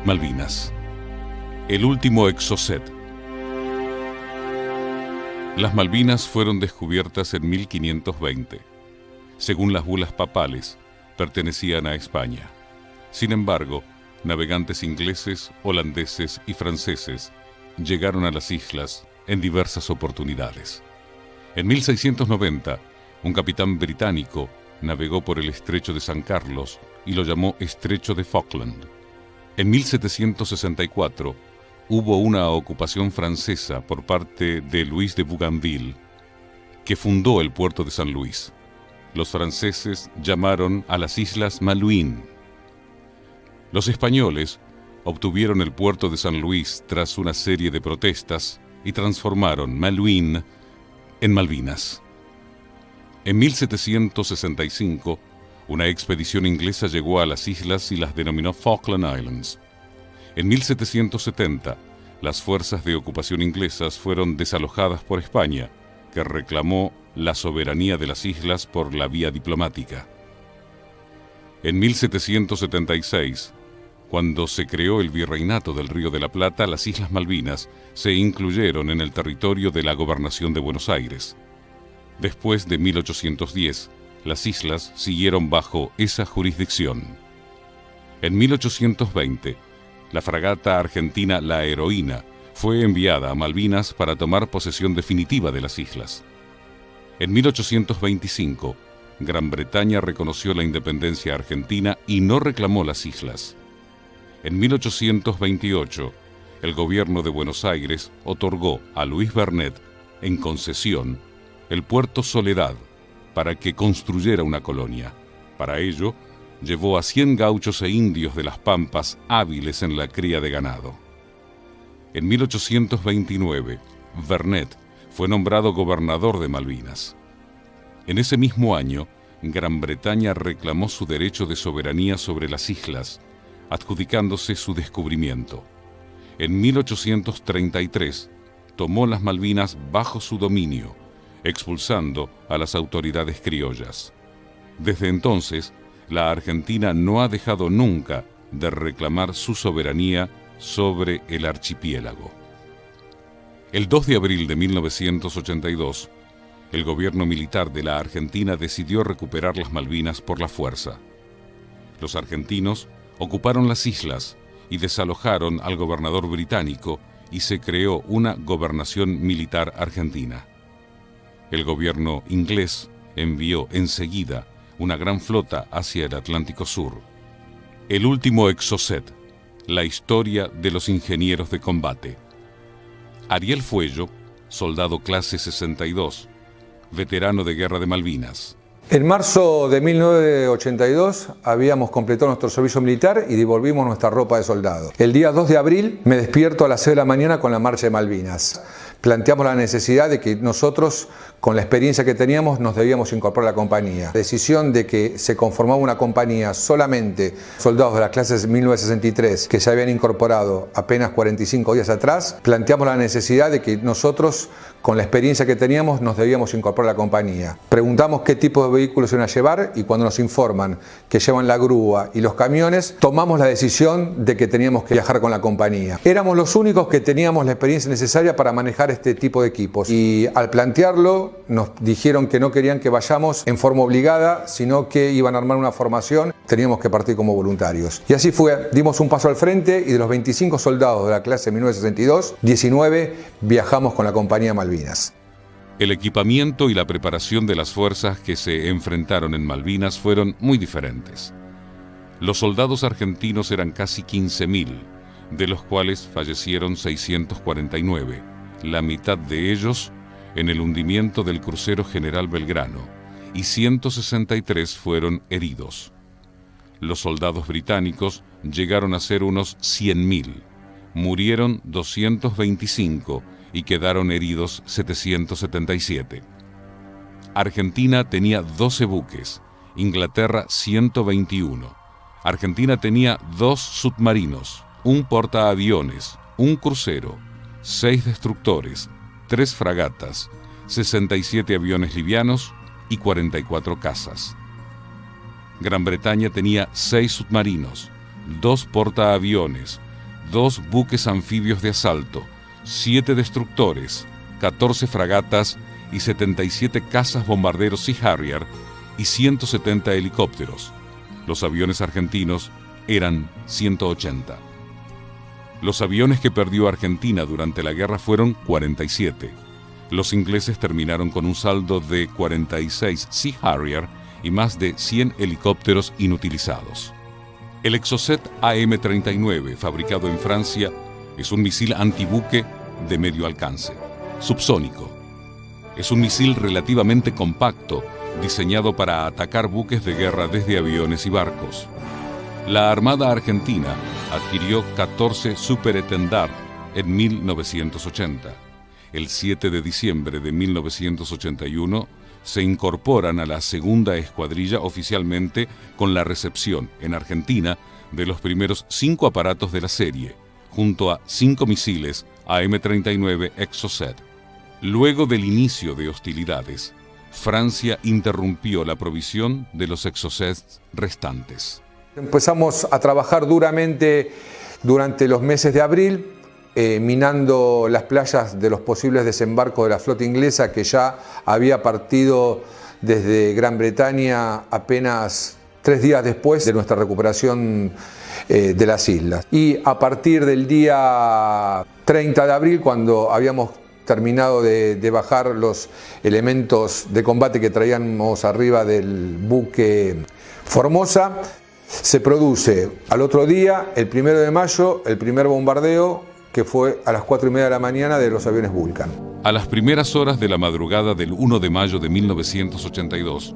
Malvinas. El último Exocet. Las Malvinas fueron descubiertas en 1520. Según las bulas papales, pertenecían a España. Sin embargo, navegantes ingleses, holandeses y franceses llegaron a las islas en diversas oportunidades. En 1690, un capitán británico navegó por el estrecho de San Carlos y lo llamó Estrecho de Falkland. En 1764, hubo una ocupación francesa por parte de Luis de Bougainville, que fundó el puerto de San Luis. Los franceses llamaron a las islas Malouines. Los españoles obtuvieron el puerto de San Luis tras una serie de protestas y transformaron Malouines en Malvinas. En 1765, una expedición inglesa llegó a las islas y las denominó Falkland Islands. En 1770, las fuerzas de ocupación inglesas fueron desalojadas por España, que reclamó la soberanía de las islas por la vía diplomática. En 1776, cuando se creó el Virreinato del Río de la Plata, las Islas Malvinas se incluyeron en el territorio de la Gobernación de Buenos Aires. Después de 1810, las islas siguieron bajo esa jurisdicción. En 1820, la fragata argentina La Heroína fue enviada a Malvinas para tomar posesión definitiva de las islas. En 1825, Gran Bretaña reconoció la independencia argentina y no reclamó las islas. En 1828, el gobierno de Buenos Aires otorgó a Luis Bernet, en concesión, el puerto Soledad, para que construyera una colonia. Para ello, llevó a 100 gauchos e indios de las Pampas hábiles en la cría de ganado. En 1829, Bernet fue nombrado gobernador de Malvinas. En ese mismo año, Gran Bretaña reclamó su derecho de soberanía sobre las islas, adjudicándose su descubrimiento. En 1833, tomó las Malvinas bajo su dominio, expulsando a las autoridades criollas. Desde entonces, la Argentina no ha dejado nunca de reclamar su soberanía sobre el archipiélago. El 2 de abril de 1982, el gobierno militar de la Argentina decidió recuperar las Malvinas por la fuerza. Los argentinos ocuparon las islas y desalojaron al gobernador británico y se creó una gobernación militar argentina. El gobierno inglés envió enseguida una gran flota hacia el Atlántico Sur. El último Exocet, la historia de los ingenieros de combate. Ariel Fuello, soldado clase 62, veterano de Guerra de Malvinas. En marzo de 1982 habíamos completado nuestro servicio militar y devolvimos nuestra ropa de soldado. El día 2 de abril me despierto a las 6 de la mañana con la marcha de Malvinas. Planteamos la necesidad de que nosotros, con la experiencia que teníamos, nos debíamos incorporar a la compañía. La decisión de que se conformaba una compañía solamente soldados de las clases 1963 que se habían incorporado apenas 45 días atrás, planteamos la necesidad de que nosotros, con la experiencia que teníamos, nos debíamos incorporar a la compañía. Preguntamos qué tipo de vehículos iban a llevar y cuando nos informan que llevan la grúa y los camiones, tomamos la decisión de que teníamos que viajar con la compañía. Éramos los únicos que teníamos la experiencia necesaria para manejar este tipo de equipos y al plantearlo nos dijeron que no querían que vayamos en forma obligada, sino que iban a armar una formación, teníamos que partir como voluntarios. Y así fue, dimos un paso al frente y de los 25 soldados de la clase 1962, 19 viajamos con la compañía Malvinas. El equipamiento y la preparación de las fuerzas que se enfrentaron en Malvinas fueron muy diferentes. Los soldados argentinos eran casi 15.000, de los cuales fallecieron 649, la mitad de ellos en el hundimiento del crucero General Belgrano, y 163 fueron heridos. Los soldados británicos llegaron a ser unos 100.000, murieron 225 y quedaron heridos 777. Argentina tenía 12 buques, Inglaterra 121. Argentina tenía 2 submarinos, un portaaviones, un crucero, 6 destructores, 3 fragatas, 67 aviones livianos y 44 cazas. Gran Bretaña tenía 6 submarinos, 2 portaaviones, 2 buques anfibios de asalto, 7 destructores, 14 fragatas y 77 cazas bombarderos Sea Harrier y 170 helicópteros. Los aviones argentinos eran 180. Los aviones que perdió Argentina durante la guerra fueron 47. Los ingleses terminaron con un saldo de 46 Sea Harrier y más de 100 helicópteros inutilizados. El Exocet AM-39, fabricado en Francia, es un misil antibuque de medio alcance, subsónico. Es un misil relativamente compacto, diseñado para atacar buques de guerra desde aviones y barcos. La Armada Argentina adquirió 14 Superétendard en 1980. El 7 de diciembre de 1981 se incorporan a la segunda escuadrilla oficialmente con la recepción en Argentina de los primeros 5 aparatos de la serie, junto a 5 misiles AM-39 Exocet. Luego del inicio de hostilidades, Francia interrumpió la provisión de los Exocets restantes. Empezamos a trabajar duramente durante los meses de abril, minando las playas de los posibles desembarcos de la flota inglesa que ya había partido desde Gran Bretaña apenas 3 días después de nuestra recuperación de las islas. Y a partir del día 30 de abril, cuando habíamos terminado de bajar los elementos de combate que traíamos arriba del buque Formosa, se produce al otro día, el 1 de mayo, el primer bombardeo, que fue a las 4:30 de la mañana de los aviones Vulcan. A las primeras horas de la madrugada del 1 de mayo de 1982,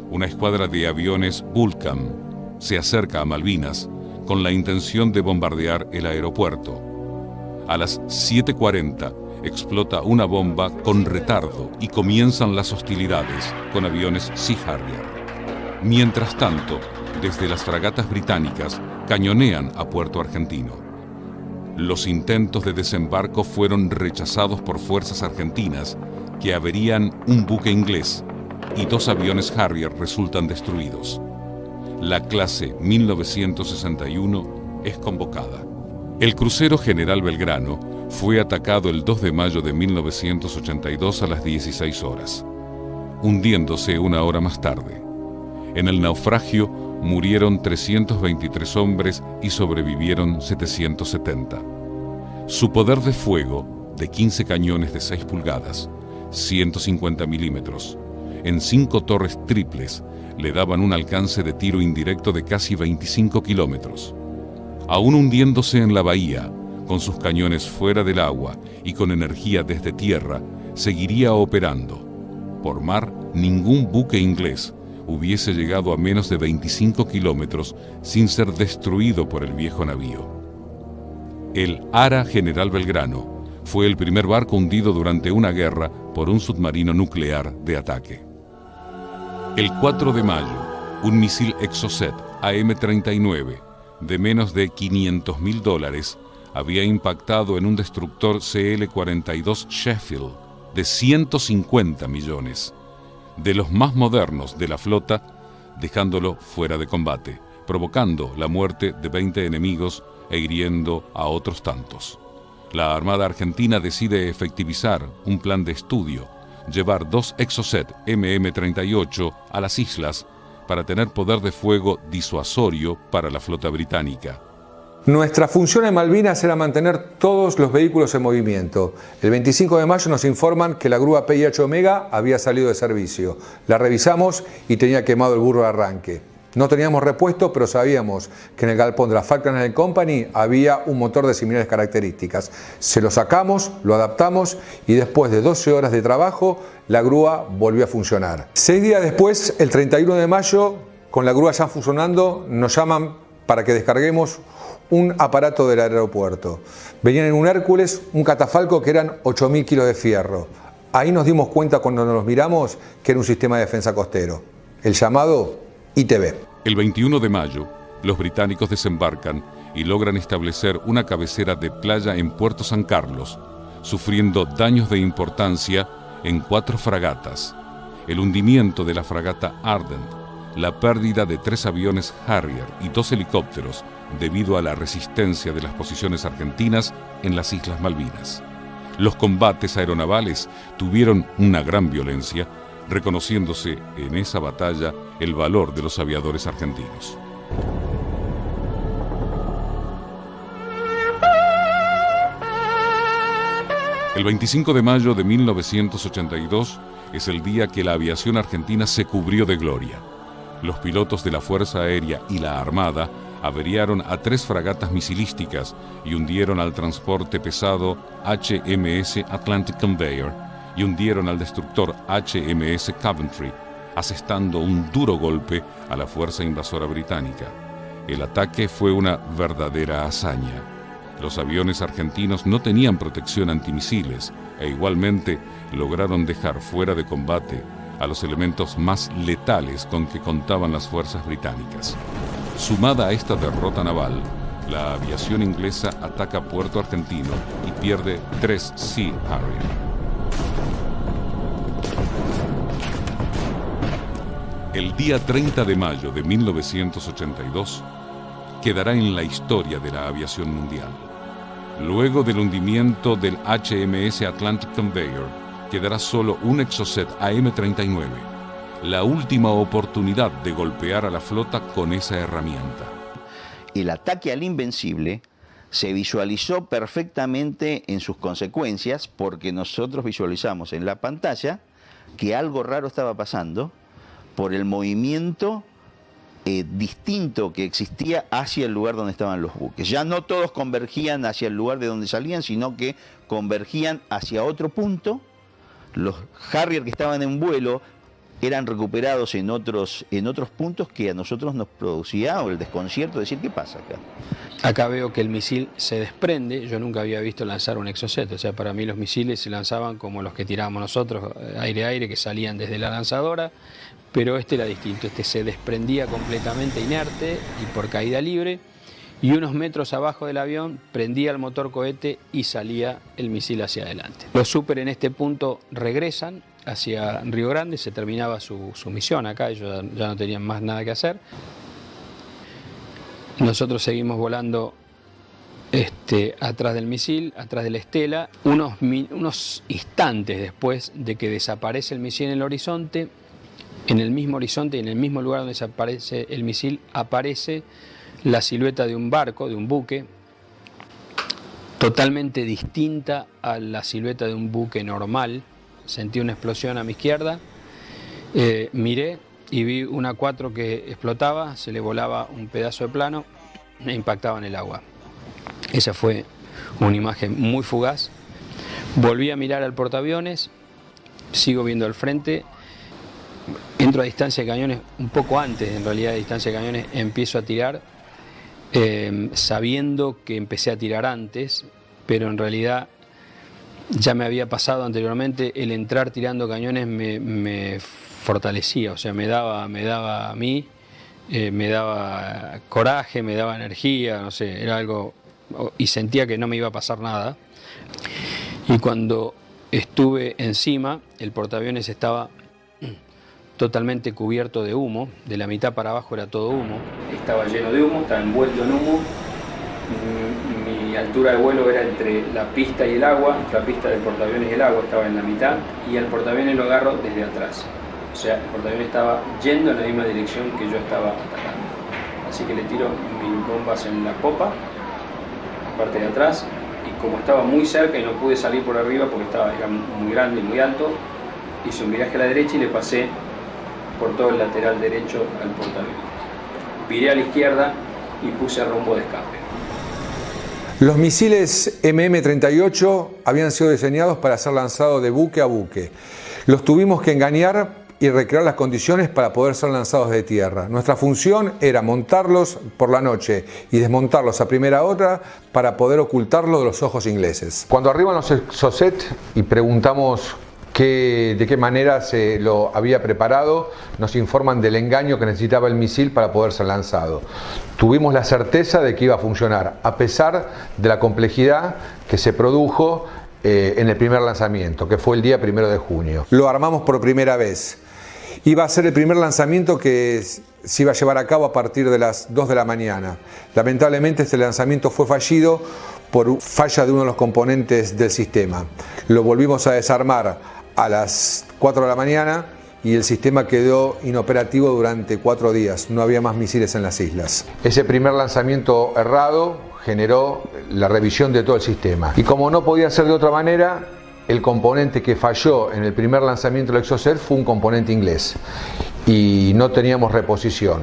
una escuadra de aviones Vulcan se acerca a Malvinas con la intención de bombardear el aeropuerto. A las 7:40 explota una bomba con retardo y comienzan las hostilidades con aviones Sea Harrier. Mientras tanto, desde las fragatas británicas cañonean a Puerto Argentino. Los intentos de desembarco fueron rechazados por fuerzas argentinas que averían un buque inglés y 2 aviones Harrier resultan destruidos. La clase 1961 es convocada. El crucero General Belgrano fue atacado el 2 de mayo de 1982 a las 16 horas, hundiéndose 1 hora más tarde. En el naufragio murieron 323 hombres y sobrevivieron 770. Su poder de fuego, de 15 cañones de 6 pulgadas, 150 milímetros, en 5 torres triples, le daban un alcance de tiro indirecto de casi 25 kilómetros. Aún hundiéndose en la bahía, con sus cañones fuera del agua y con energía desde tierra, seguiría operando. Por mar, ningún buque inglés hubiese llegado a menos de 25 kilómetros sin ser destruido por el viejo navío. El Ara General Belgrano fue el primer barco hundido durante una guerra por un submarino nuclear de ataque. El 4 de mayo, un misil Exocet AM-39 de menos de $500.000 había impactado en un destructor CL-42 Sheffield de 150 millones. De los más modernos de la flota, dejándolo fuera de combate, provocando la muerte de 20 enemigos e hiriendo a otros tantos. La Armada Argentina decide efectivizar un plan de estudio, llevar 2 Exocet MM-38 a las islas para tener poder de fuego disuasorio para la flota británica. Nuestra función en Malvinas era mantener todos los vehículos en movimiento. El 25 de mayo nos informan que la grúa PIH Omega había salido de servicio. La revisamos y tenía quemado el burro de arranque. No teníamos repuesto, pero sabíamos que en el galpón de la Falkland and Company había un motor de similares características. Se lo sacamos, lo adaptamos y después de 12 horas de trabajo, la grúa volvió a funcionar. 6 días después, el 31 de mayo, con la grúa ya funcionando, nos llaman para que descarguemos un aparato del aeropuerto. Venían en un Hércules, un catafalco que eran 8.000 kilos de fierro. Ahí nos dimos cuenta cuando nos miramos que era un sistema de defensa costero, el llamado ITB. El 21 de mayo, los británicos desembarcan y logran establecer una cabecera de playa en Puerto San Carlos, sufriendo daños de importancia en 4 fragatas, el hundimiento de la fragata Ardent, la pérdida de 3 aviones Harrier y 2 helicópteros, debido a la resistencia de las posiciones argentinas en las Islas Malvinas. Los combates aeronavales tuvieron una gran violencia, reconociéndose en esa batalla el valor de los aviadores argentinos. El 25 de mayo de 1982 es el día que la aviación argentina se cubrió de gloria. Los pilotos de la Fuerza Aérea y la Armada averiaron a 3 fragatas misilísticas y hundieron al transporte pesado HMS Atlantic Conveyor y hundieron al destructor HMS Coventry, asestando un duro golpe a la fuerza invasora británica. El ataque fue una verdadera hazaña. Los aviones argentinos no tenían protección antimisiles e igualmente lograron dejar fuera de combate a los elementos más letales con que contaban las fuerzas británicas. Sumada a esta derrota naval, la aviación inglesa ataca Puerto Argentino y pierde 3 Sea Harrier. El día 30 de mayo de 1982 quedará en la historia de la aviación mundial. Luego del hundimiento del HMS Atlantic Conveyor, quedará solo un Exocet AM-39, la última oportunidad de golpear a la flota con esa herramienta. El ataque al Invencible se visualizó perfectamente en sus consecuencias porque nosotros visualizamos en la pantalla que algo raro estaba pasando por el movimiento distinto que existía hacia el lugar donde estaban los buques. Ya no todos convergían hacia el lugar de donde salían, sino que convergían hacia otro punto. Los Harrier que estaban en vuelo eran recuperados en otros puntos que a nosotros nos producía el desconcierto de decir, ¿qué pasa acá? Acá veo que el misil se desprende. Yo nunca había visto lanzar un Exocet, o sea, para mí los misiles se lanzaban como los que tirábamos nosotros, aire-aire, que salían desde la lanzadora, pero este era distinto, este se desprendía completamente inerte y por caída libre, y unos metros abajo del avión prendía el motor cohete y salía el misil hacia adelante. Los Super en este punto regresan hacia Río Grande, se terminaba su misión acá, ellos ya no tenían más nada que hacer. Nosotros seguimos volando atrás del misil, atrás de la estela. Unos instantes después de que desaparece el misil en el horizonte, en el mismo horizonte y en el mismo lugar donde desaparece el misil, aparece la silueta de un barco, de un buque, totalmente distinta a la silueta de un buque normal. Sentí una explosión a mi izquierda, miré y vi una 4 que explotaba, se le volaba un pedazo de plano e impactaba en el agua. Esa fue una imagen muy fugaz. Volví a mirar al portaaviones, sigo viendo al frente, entro a distancia de cañones, un poco antes en realidad de distancia de cañones, empiezo a tirar, sabiendo que empecé a tirar antes, pero en realidad ya me había pasado anteriormente. El entrar tirando cañones me fortalecía, o sea, me daba a mí, me daba coraje, me daba energía, no sé, era algo, y sentía que no me iba a pasar nada. Y cuando estuve encima, el portaaviones estaba totalmente cubierto de humo, de la mitad para abajo era todo humo. Estaba lleno de humo, estaba envuelto en humo. Mi altura de vuelo era entre la pista y el agua, la pista del portaaviones y el agua estaba en la mitad, y el portaaviones lo agarro desde atrás. O sea, el portaaviones estaba yendo en la misma dirección que yo estaba atacando. Así que le tiro mis bombas en la popa, parte de atrás, y como estaba muy cerca y no pude salir por arriba porque era muy grande y muy alto, hice un viraje a la derecha y le pasé por todo el lateral derecho al portaaviones. Viré a la izquierda y puse rumbo de escape. Los misiles MM-38 habían sido diseñados para ser lanzados de buque a buque. Los tuvimos que engañar y recrear las condiciones para poder ser lanzados de tierra. Nuestra función era montarlos por la noche y desmontarlos a primera hora para poder ocultarlos de los ojos ingleses. Cuando arriban los Exocet y preguntamos de qué manera se lo había preparado, nos informan del engaño que necesitaba el misil para poder ser lanzado. Tuvimos la certeza de que iba a funcionar, a pesar de la complejidad que se produjo en el primer lanzamiento, que fue el día 1 de junio. Lo armamos por primera vez. Iba a ser el primer lanzamiento que se iba a llevar a cabo a partir de las 2 de la mañana. Lamentablemente este lanzamiento fue fallido por falla de uno de los componentes del sistema. Lo volvimos a desarmar a las 4 de la mañana y el sistema quedó inoperativo durante 4 días. No había más misiles en las islas. Ese primer lanzamiento errado generó la revisión de todo el sistema. Y como no podía ser de otra manera, el componente que falló en el primer lanzamiento del Exocet fue un componente inglés y no teníamos reposición.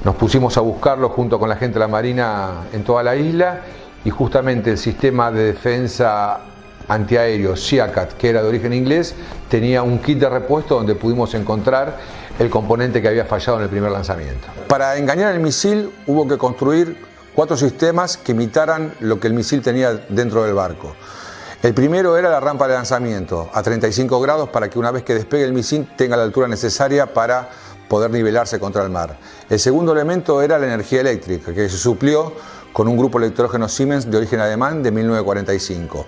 Nos pusimos a buscarlo junto con la gente de la Marina en toda la isla y justamente el sistema de defensa antiaéreo SEACAT, que era de origen inglés, tenía un kit de repuesto donde pudimos encontrar el componente que había fallado en el primer lanzamiento. Para engañar el misil hubo que construir 4 sistemas que imitaran lo que el misil tenía dentro del barco. El primero era la rampa de lanzamiento a 35 grados para que una vez que despegue el misil tenga la altura necesaria para poder nivelarse contra el mar. El segundo elemento era la energía eléctrica, que se suplió con un grupo electrógeno Siemens de origen alemán de 1945.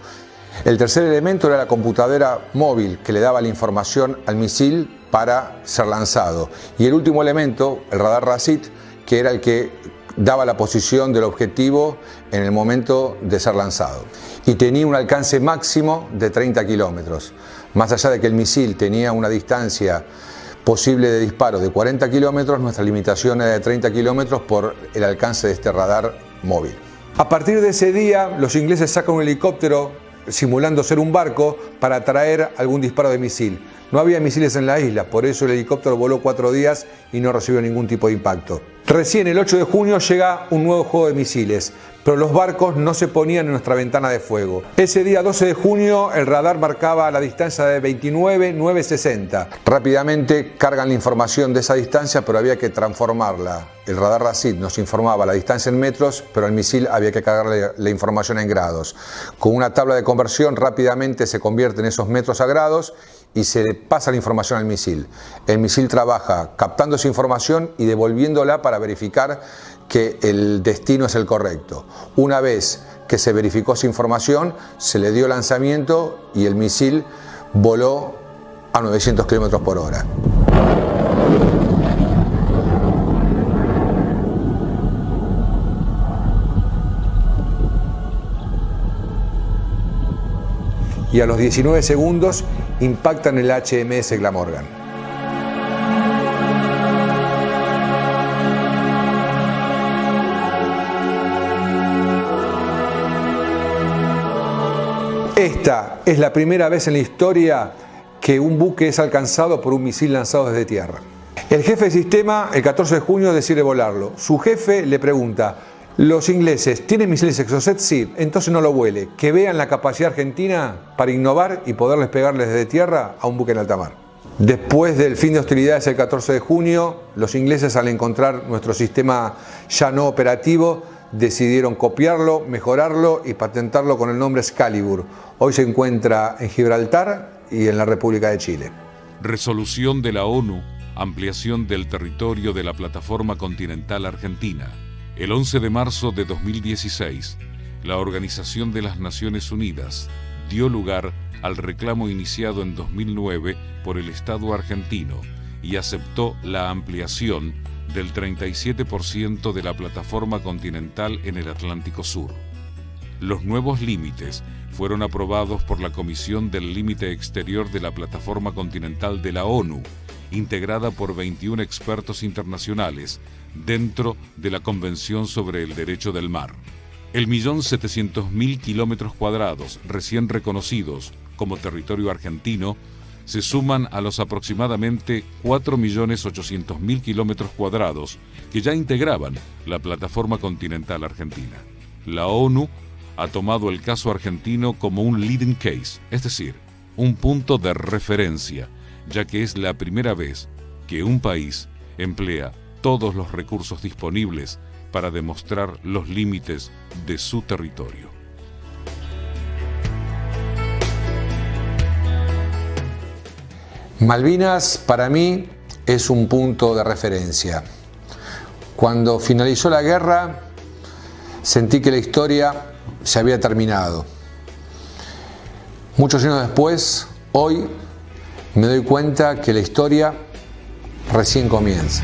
El tercer elemento era la computadora móvil que le daba la información al misil para ser lanzado. Y el último elemento, el radar RASIT, que era el que daba la posición del objetivo en el momento de ser lanzado. Y tenía un alcance máximo de 30 kilómetros. Más allá de que el misil tenía una distancia posible de disparo de 40 kilómetros, nuestra limitación era de 30 kilómetros por el alcance de este radar móvil. A partir de ese día, los ingleses sacan un helicóptero simulando ser un barco para traer algún disparo de misil. No había misiles en la isla, por eso el helicóptero voló 4 días y no recibió ningún tipo de impacto. Recién el 8 de junio llega un nuevo juego de misiles, pero los barcos no se ponían en nuestra ventana de fuego. Ese día 12 de junio el radar marcaba la distancia de 29,960. Rápidamente cargan la información de esa distancia, pero había que transformarla. El radar RASIT nos informaba la distancia en metros, pero al misil había que cargarle la información en grados. Con una tabla de conversión rápidamente se convierten esos metros a grados y se le pasa la información al misil. El misil trabaja captando esa información y devolviéndola para verificar que el destino es el correcto. Una vez que se verificó esa información, se le dio lanzamiento y el misil voló a 900 km por hora. Y a los 19 segundos impactan el HMS Glamorgan. Esta es la primera vez en la historia que un buque es alcanzado por un misil lanzado desde tierra. El jefe de sistema, el 14 de junio, decide volarlo. Su jefe le pregunta: ¿los ingleses tienen misiles Exocet? Sí, entonces no lo vuele. Que vean la capacidad argentina para innovar y poderles pegarles desde tierra a un buque en alta mar. Después del fin de hostilidades el 14 de junio, los ingleses, al encontrar nuestro sistema ya no operativo, decidieron copiarlo, mejorarlo y patentarlo con el nombre Excalibur. Hoy se encuentra en Gibraltar y en la República de Chile. Resolución de la ONU, ampliación del territorio de la plataforma continental argentina. El 11 de marzo de 2016, la Organización de las Naciones Unidas dio lugar al reclamo iniciado en 2009 por el Estado argentino y aceptó la ampliación del 37% de la plataforma continental en el Atlántico Sur. Los nuevos límites fueron aprobados por la Comisión del Límite Exterior de la Plataforma Continental de la ONU, integrada por 21 expertos internacionales dentro de la Convención sobre el Derecho del Mar. El 1.700.000 kilómetros cuadrados recién reconocidos como territorio argentino se suman a los aproximadamente 4.800.000 kilómetros cuadrados que ya integraban la plataforma continental argentina. La ONU ha tomado el caso argentino como un leading case, es decir, un punto de referencia, ya que es la primera vez que un país emplea todos los recursos disponibles para demostrar los límites de su territorio. Malvinas para mí es un punto de referencia. Cuando finalizó la guerra, sentí que la historia se había terminado. Muchos años después, hoy, me doy cuenta que la historia recién comienza.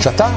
¿Ya está?